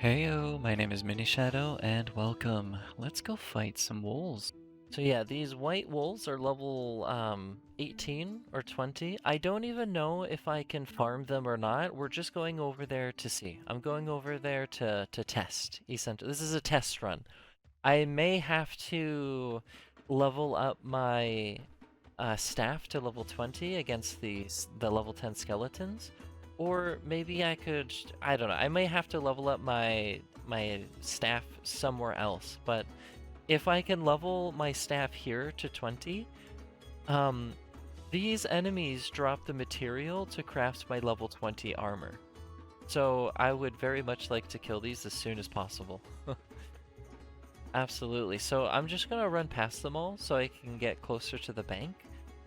Heyo, my name is Mini Shadow, and welcome. Let's go fight some wolves. So yeah, these white wolves are level 18 or 20. I don't even know if I can farm them or not. We're just going over there to see. I'm going over there to test, essentially. This is a test run. I may have to level up my staff to level 20 against the level 10 skeletons. Or maybe I could, I don't know, I may have to level up my staff somewhere else, but if I can level my staff here to 20, um, these enemies drop the material to craft my level 20 armor. So I would very much like to kill these as soon as possible. Absolutely. So I'm just gonna run past them all so I can get closer to the bank,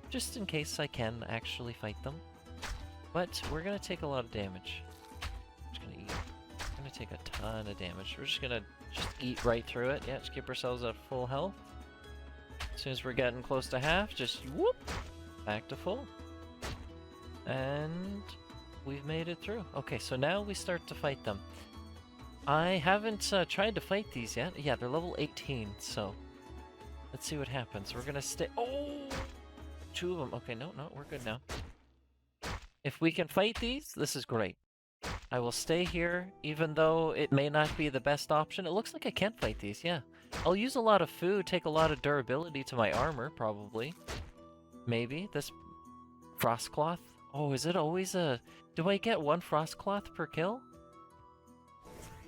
just in case I can actually fight them. But we're gonna take a lot of damage. Just gonna eat. We're gonna take a ton of damage. We're just gonna eat right through it. Yeah, just keep ourselves at full health. As soon as we're getting close to half, just whoop, back to full. And we've made it through. Okay, so now we start to fight them. I haven't tried to fight these yet. Yeah, they're level 18, so let's see what happens. We're gonna stay. Oh, two of them. Okay, no, we're good now. If we can fight these, this is great. I will stay here, even though it may not be the best option. It looks like I can fight these, yeah. I'll use a lot of food, take a lot of durability to my armor, probably. Maybe. This Frostcloth? Oh, is it always a... Do I get one Frostcloth per kill?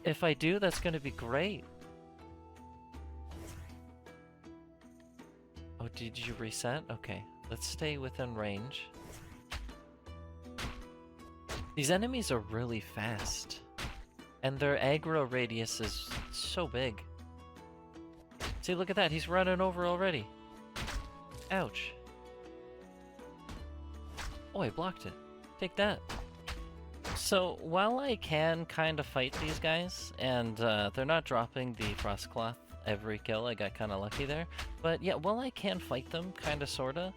If I do, that's gonna be great. Oh, did you reset? Okay, let's stay within range. These enemies are really fast, and their aggro radius is so big. See, look at that, he's running over already. Ouch. Oh, I blocked it. Take that. So, while I can kind of fight these guys, and they're not dropping the Frostcloth every kill, I got kind of lucky there, but yeah, while I can fight them, kind of, sorta,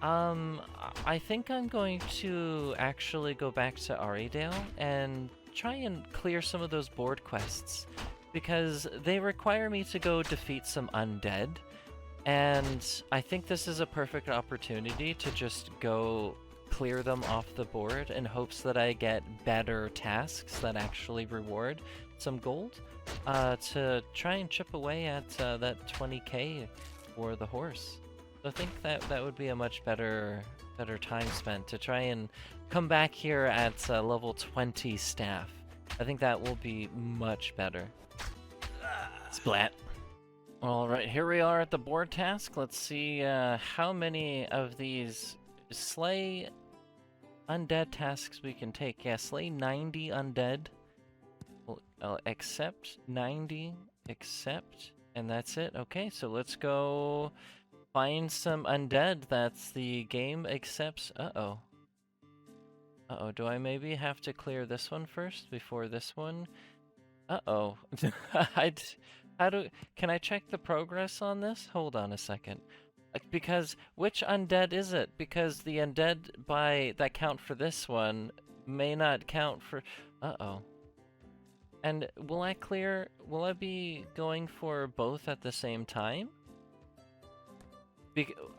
I think I'm going to actually go back to Aridale and try and clear some of those board quests, because they require me to go defeat some undead, and I think this is a perfect opportunity to just go clear them off the board in hopes that I get better tasks that actually reward some gold, to try and chip away at that 20k for the horse. So I think that would be a much better time spent to try and come back here at level 20 staff. I think that will be much better. Splat. Alright, here we are at the board task. Let's see how many of these slay undead tasks we can take. Yeah, slay 90 undead. I'll accept 90, accept, and that's it. Okay, so let's go find some undead that's the game accepts. Uh-oh. Uh-oh, do I maybe have to clear this one first before this one? Uh-oh. Can I check the progress on this? Hold on a second. Because which undead is it? Because the undead that count for this one may not count for... Uh-oh. And will I be going for both at the same time?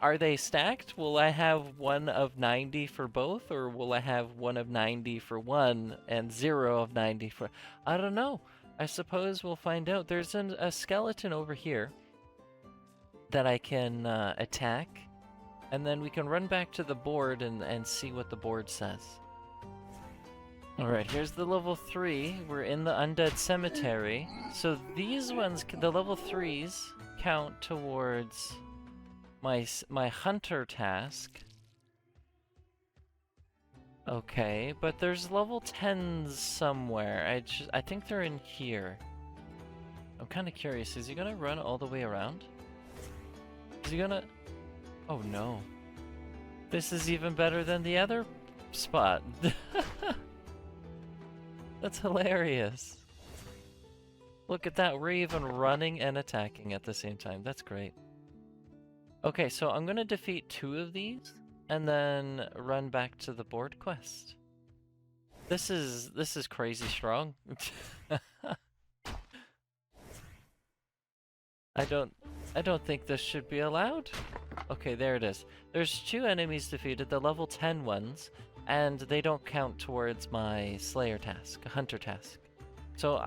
Are they stacked? Will I have one of 90 for both, or will I have one of 90 for one and 0 of 90 for... I don't know. I suppose we'll find out. There's a skeleton over here that I can attack, and then we can run back to the board and see what the board says. Alright, here's the level 3. We're in the Undead Cemetery. So these ones, the level 3s, count towards my hunter task. Okay, but there's level 10s somewhere. I think they're in here. I'm kind of curious. Is he gonna run all the way around? Is he gonna... Oh no. This is even better than the other spot. That's hilarious. Look at that, we're even running and attacking at the same time. That's great. Okay, so I'm gonna defeat 2 of these, and then run back to the board quest. This is crazy strong. I don't I don't think this should be allowed. Okay, there it is. There's 2 enemies defeated, the level 10 ones, and they don't count towards my Slayer task, Hunter task. So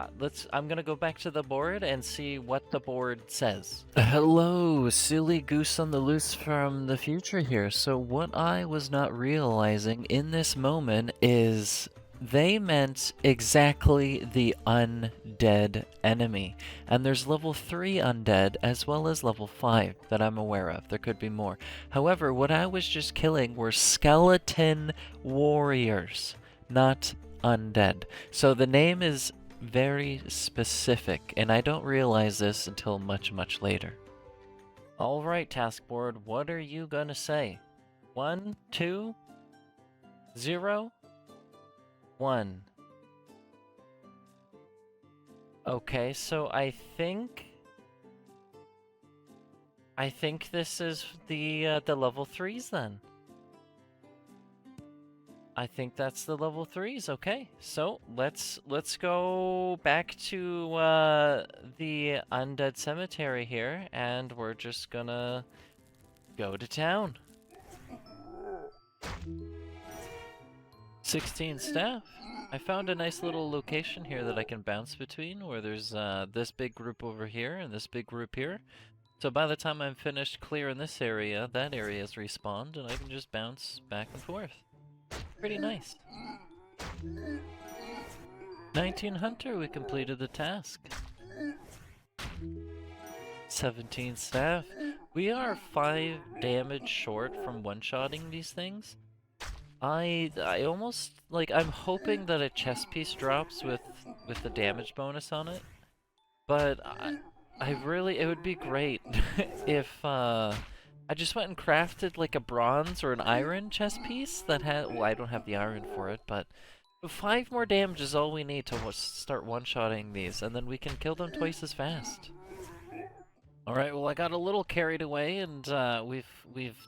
I'm gonna go back to the board and see what the board says. Hello, silly goose on the loose from the future here. So what I was not realizing in this moment is they meant exactly the undead enemy. And there's level 3 undead as well as level 5 that I'm aware of. There could be more. However, what I was just killing were skeleton warriors, not undead. So the name is very specific, and I don't realize this until much, much later. Alright, task board, what are you gonna say? 1, 2, 0, 1. Okay, so I think this is the level 3s then. I think that's the level 3s. Okay, so let's go back to the undead cemetery here, and we're just gonna go to town. 16 staff. I found a nice little location here that I can bounce between, where there's this big group over here and this big group here. So by the time I'm finished clearing this area, that area is respawned, and I can just bounce back and forth. Pretty nice. 19 Hunter, we completed the task. 17 staff. We are 5 damage short from one-shotting these things. I almost, like, I'm hoping that a chest piece drops with the damage bonus on it. But I really, it would be great if, I just went and crafted like a bronze or an iron chest piece that had, well, I don't have the iron for it, but 5 more damage is all we need to start one-shotting these, and then we can kill them twice as fast. Alright, well I got a little carried away, and we've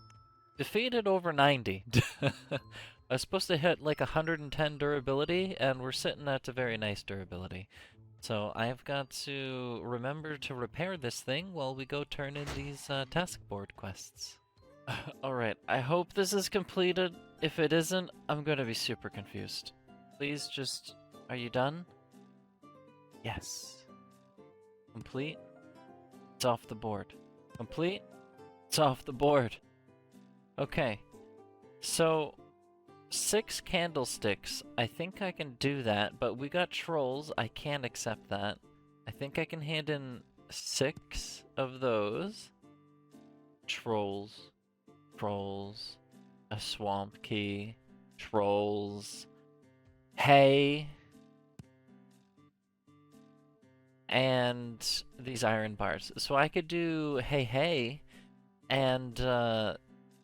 defeated over 90. I was supposed to hit like 110 durability, and we're sitting at a very nice durability. So I've got to remember to repair this thing while we go turn in these task board quests. Alright, I hope this is completed. If it isn't, I'm gonna be super confused. Please just... Are you done? Yes. Complete? It's off the board. Complete? It's off the board. Okay. So... 6 candlesticks. I think I can do that, but we got trolls. I can't accept that. I think I can hand in 6 of those. Trolls. Trolls. A swamp key. Trolls. Hay. And these iron bars. So I could do hay and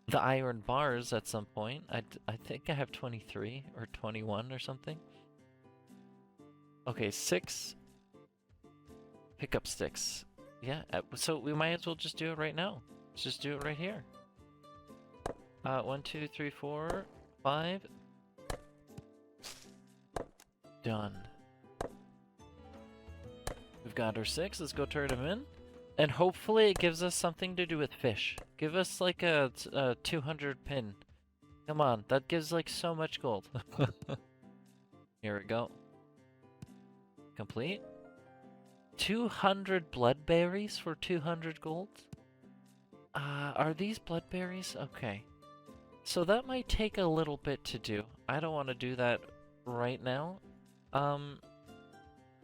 the iron bars at some point. I think I have 23 or 21 or something. Okay, 6 pickup sticks. Yeah, so we might as well just do it right now. Let's just do it right here. 1, 2, 3, 4, 5. Done. We've got our 6. Let's go turn them in. And hopefully it gives us something to do with fish. Give us like a 200 pin. Come on, that gives like so much gold. Here we go. Complete. 200 bloodberries for 200 gold? Are these bloodberries? Okay. So that might take a little bit to do. I don't want to do that right now.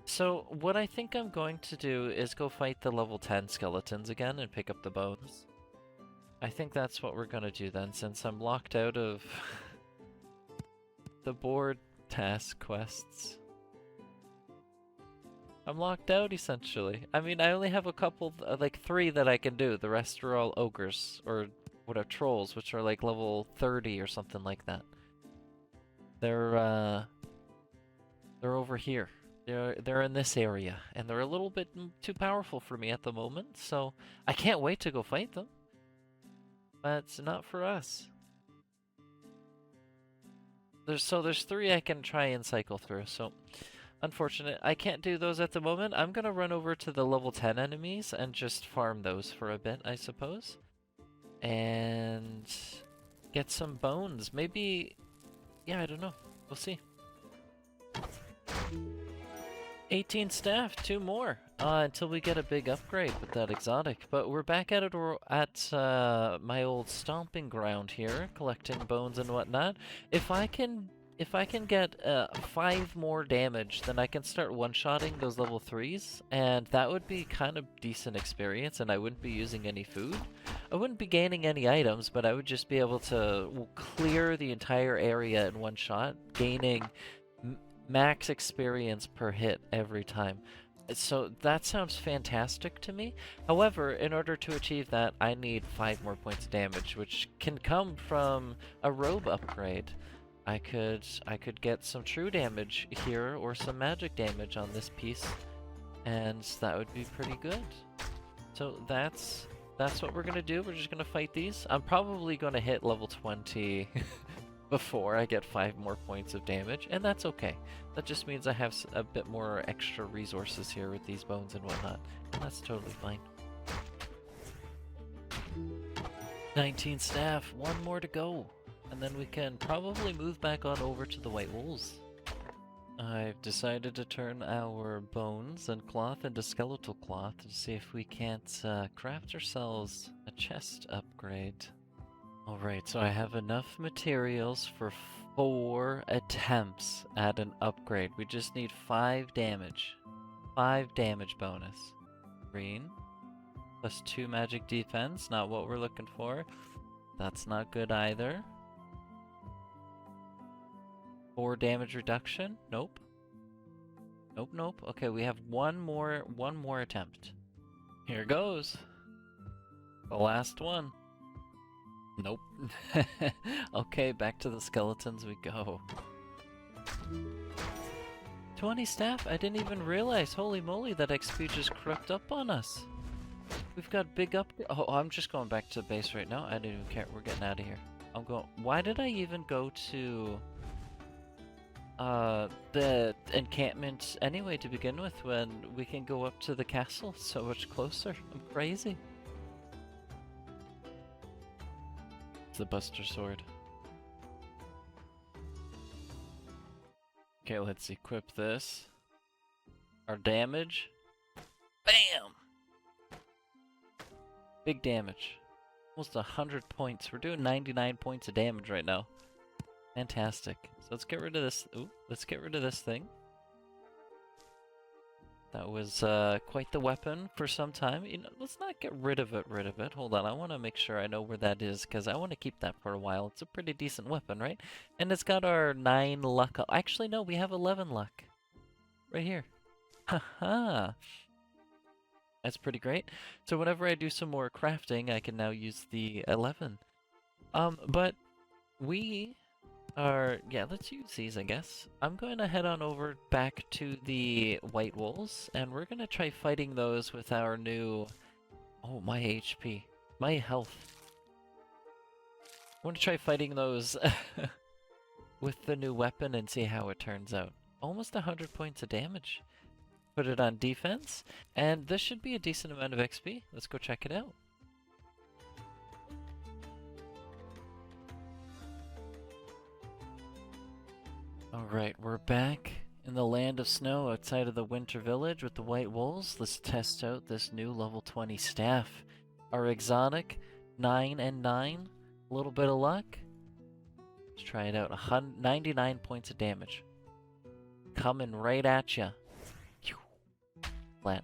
So what I think I'm going to do is go fight the level 10 skeletons again and pick up the bones. I think that's what we're gonna do then, since I'm locked out of the board task quests. I'm locked out, essentially. I mean, I only have a couple, like 3 that I can do. The rest are all ogres, or whatever, trolls, which are like level 30 or something like that. They're over here. They're in this area, and they're a little bit too powerful for me at the moment, so I can't wait to go fight them. But it's not for us. There's 3 I can try and cycle through, so Unfortunate. I can't do those at the moment. I'm gonna run over to the level 10 enemies and just farm those for a bit, I suppose. And get some bones. Maybe... yeah, I don't know. We'll see. 18 staff, 2 more. Until we get a big upgrade with that exotic. But we're back at it at my old stomping ground here, collecting bones and whatnot. If I can get 5 more damage, then I can start one-shotting those level 3s, and that would be kind of decent experience, and I wouldn't be using any food. I wouldn't be gaining any items, but I would just be able to clear the entire area in one shot, gaining max experience per hit every time. So that sounds fantastic to me. However, in order to achieve that, I need 5 more points of damage, which can come from a robe upgrade. I could get some true damage here or some magic damage on this piece, and that would be pretty good. So that's what we're gonna do. We're just gonna fight these. I'm probably gonna hit level 20 before I get 5 more points of damage, and that's okay. That just means I have a bit more extra resources here with these bones and whatnot, and that's totally fine. 19 staff, 1 more to go, and then we can probably move back on over to the White Wolves. I've decided to turn our bones and cloth into skeletal cloth to see if we can't craft ourselves a chest upgrade. Alright, so I have enough materials for 4 attempts at an upgrade. We just need 5 damage. 5 damage bonus. Green. Plus 2 magic defense, not what we're looking for. That's not good either. 4 damage reduction? Nope. Nope, nope. Okay, we have one more attempt. Here goes. The last one. Nope. Okay, back to the skeletons we go. 20 staff? I didn't even realize, holy moly, that XP just crept up on us. We've got big up. Oh, I'm just going back to base right now. I don't even care. We're getting out of here. I'm going. Why did I even go to the encampment anyway to begin with when we can go up to the castle so much closer? I'm crazy. The Buster Sword. Okay, let's equip this. Our damage. Bam! Big damage. Almost 100 points. We're doing 99 points of damage right now. Fantastic. So let's get rid of this. Ooh, let's get rid of this thing. That was quite the weapon for some time. You know, let's not get rid of it, Hold on, I want to make sure I know where that is, because I want to keep that for a while. It's a pretty decent weapon, right? And it's got our 9 luck. Actually, no, we have 11 luck. Right here. Haha. That's pretty great. So whenever I do some more crafting, I can now use the 11. But we... yeah, let's use these, I guess. I'm going to head on over back to the White Wolves, and we're going to try fighting those with our new... oh, my HP. My health. I want to try fighting those with the new weapon and see how it turns out. Almost 100 points of damage. Put it on defense, and this should be a decent amount of XP. Let's go check it out. Alright, we're back in the land of snow outside of the winter village with the White Wolves. Let's test out this new level 20 staff. Our exotic, 9 and 9. A little bit of luck. Let's try it out. 99 points of damage. Coming right at ya. Flat.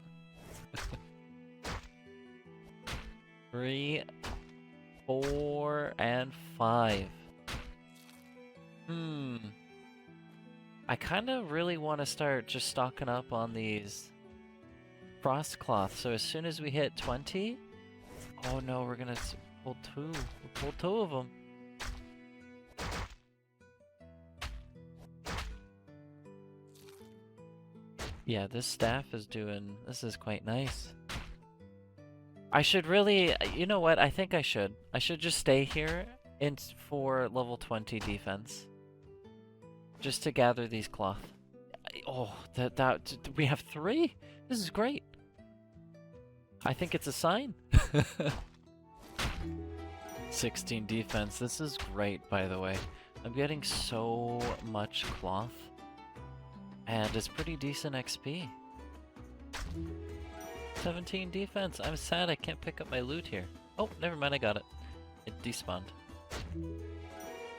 3, 4, and 5. I kind of really want to start just stocking up on these frost cloth. So as soon as we hit 20, oh no, we're gonna pull 2. We'll pull 2 of them. Yeah, this staff is doing. This is quite nice. I should really. You know what? I think I should. I should just stay here for level 20 defense. Just to gather these cloth. Oh, we have 3? This is great. I think it's a sign. 16 defense. This is great, by the way. I'm getting so much cloth. And it's pretty decent XP. 17 defense. I'm sad I can't pick up my loot here. Oh, never mind, I got it. It despawned.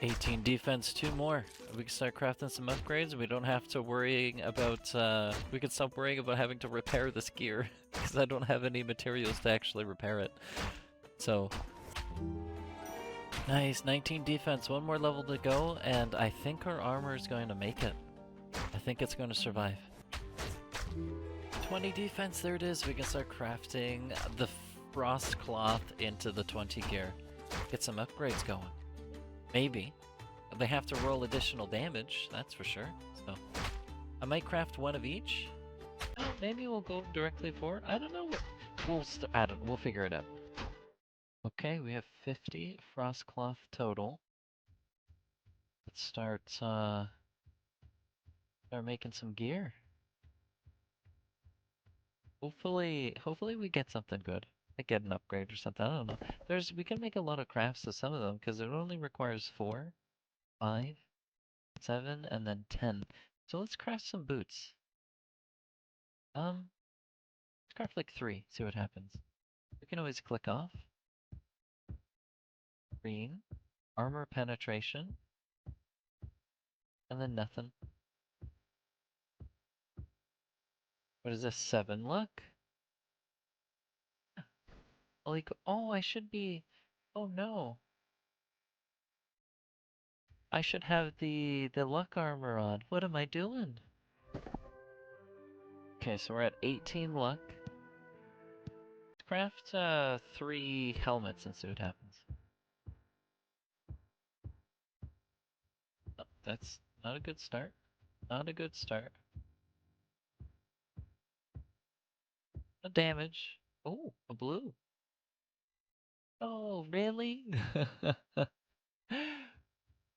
18 defense, 2 more. We can start crafting some upgrades. We don't have to worry about, we can stop worrying about having to repair this gear. Because I don't have any materials to actually repair it. So, nice, 19 defense, 1 more level to go, and I think our armor is going to make it. I think it's going to survive. 20 defense, there it is. We can start crafting the frost cloth into the 20 gear. Get some upgrades going. Maybe. They have to roll additional damage, that's for sure. So, I might craft 1 of each. Oh, maybe we'll go directly for it. I don't know. We'll figure it out. Okay, we have 50 frost cloth total. Let's start making some gear. Hopefully we get something good. Like get an upgrade or something. I don't know. We can make a lot of crafts of some of them because it only requires 4, 5, 7, and then 10. So let's craft some boots. Let's craft like 3. See what happens. We can always click off. Green, armor penetration, and then nothing. What is this? 7 luck? Like, oh, I should be. Oh no. I should have the luck armor on. What am I doing? Okay, so we're at 18 luck. Let's craft 3 helmets and see what happens. Oh, that's not a good start. Not a good start. No damage. Oh, a blue. Oh, really?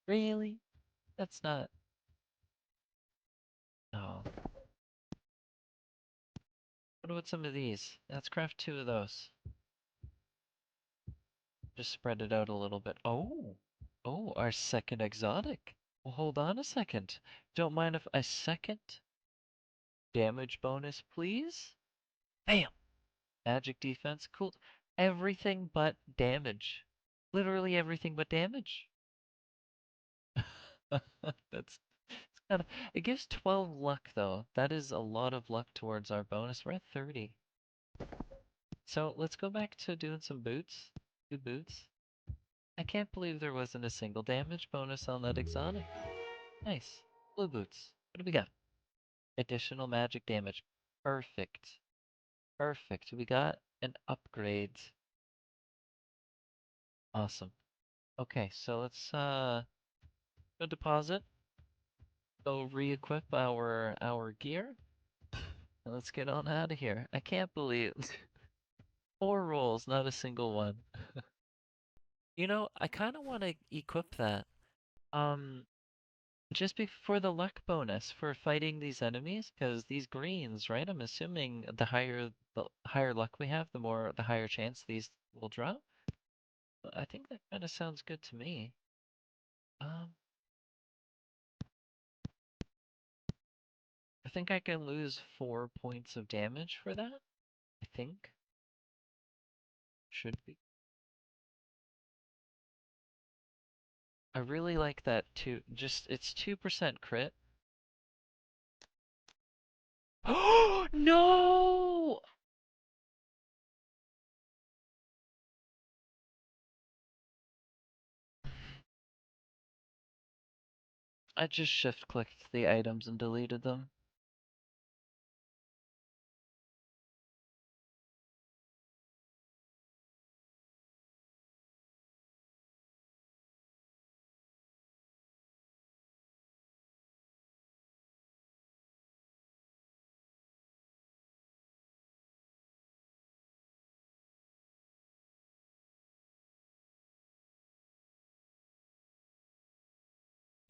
Really? That's not. Oh. What about some of these? Let's craft 2 of those. Just spread it out a little bit. Oh! Oh, our second exotic. Well, hold on a second. Don't mind if a second damage bonus, please? Bam! Magic defense, cool. Everything but damage. Literally everything but damage. That's it's kind of it gives 12 luck though. That is a lot of luck towards our bonus. We're at 30. So let's go back to doing some boots. Do boots. I can't believe there wasn't a single damage bonus on that exotic. Nice. Blue boots. What do we got? Additional magic damage. Perfect. Perfect. We got an upgrade. Awesome. Okay, so let's go deposit. Go re-equip our gear. And let's get on out of here. I can't believe 4 rolls, not a single one. You know, I kind of want to equip that. Um, just before the luck bonus for fighting these enemies, because these greens, right? I'm assuming the higher luck we have, the higher chance these will drop. I think that kind of sounds good to me. Um, I think I can lose 4 points of damage for that. I think. Should be. I really like that too. It's 2% crit. Oh no! I just shift clicked the items and deleted them.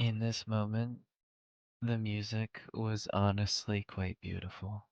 In this moment, The music was honestly quite beautiful.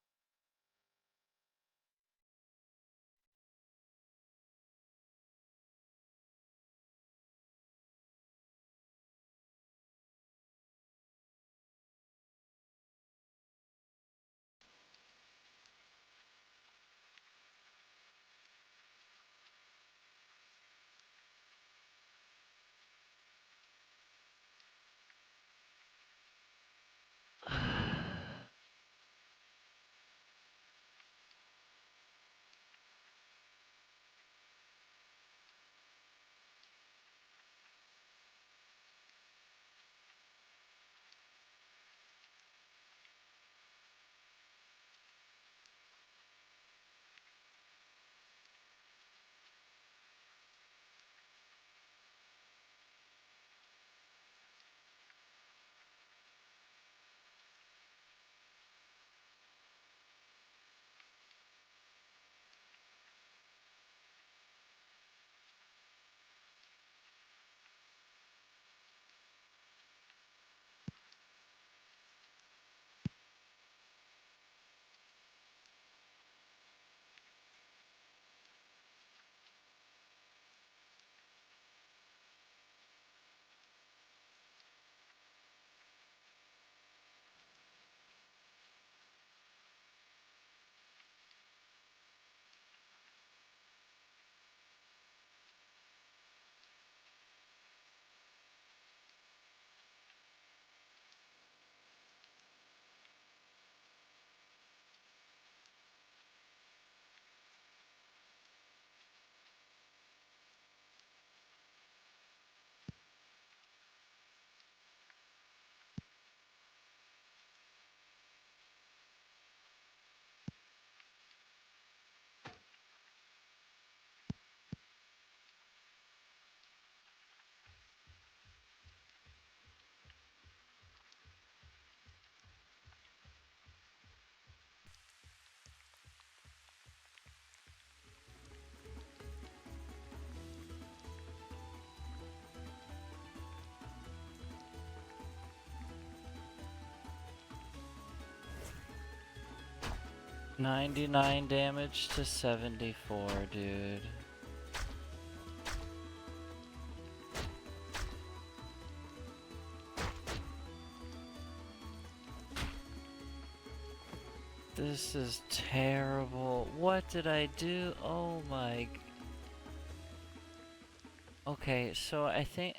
$99 damage to 74, dude. This is terrible. What did I do? Oh my. Okay, so I think.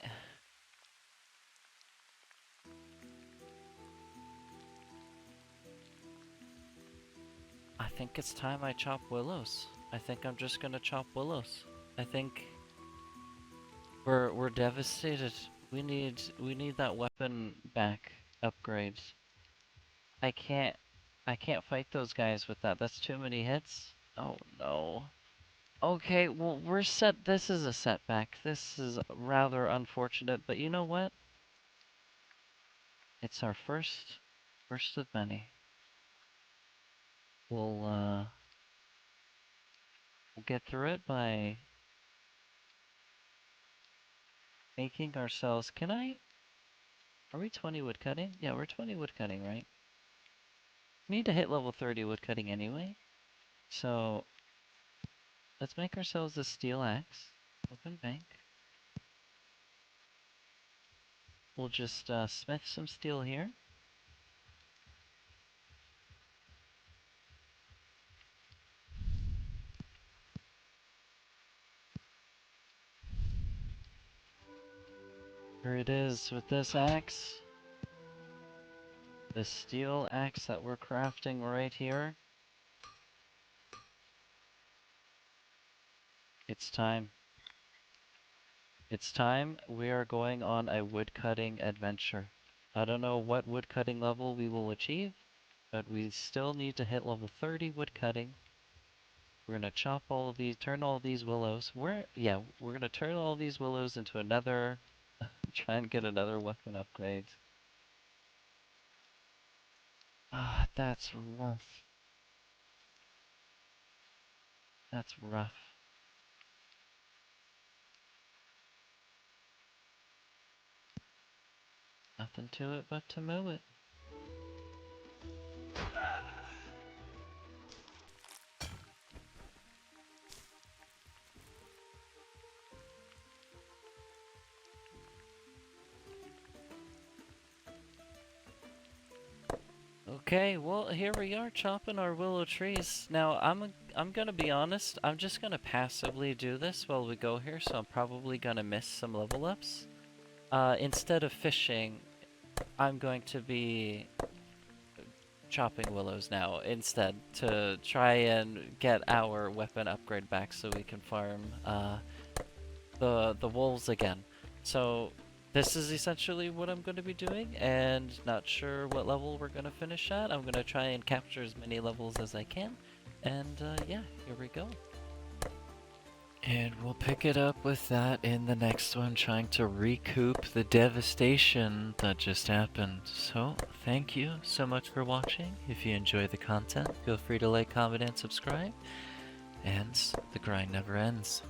I think it's time I chop willows. I think I'm just gonna chop willows. I think we're devastated. We need that weapon back upgrades. I can't I can't fight those guys with that. That's too many hits. Oh no. Okay, well we're set. This is a setback. This is rather unfortunate, but you know what? It's our first of many. We'll get through it by making ourselves. Can I? Are we 20 woodcutting? Yeah, we're 20 woodcutting, right? We need to hit level 30 woodcutting anyway. So let's make ourselves a steel axe. Open bank. We'll just smith some steel here. Here it is with this axe. The steel axe that we're crafting right here. It's time. It's time. We are going on a woodcutting adventure. I don't know what woodcutting level we will achieve, but we still need to hit level 30 woodcutting. We're gonna chop all of these, turn all of these willows. We're gonna turn all of these willows into another, try and get another weapon upgrade. Ah, that's rough. That's rough. Nothing to it but to mow it. Okay, well here we are chopping our willow trees. Now I'm gonna be honest, I'm just gonna passively do this while we go here, so I'm probably gonna miss some level ups. Instead of fishing, I'm going to be chopping willows now instead to try and get our weapon upgrade back so we can farm the wolves again. So this is essentially what I'm going to be doing, and not sure what level we're going to finish at. I'm going to try and capture as many levels as I can, and yeah, here we go. And we'll pick it up with that in the next one, trying to recoup the devastation that just happened. So, thank you so much for watching. If you enjoy the content, feel free to like, comment, and subscribe. And the grind never ends.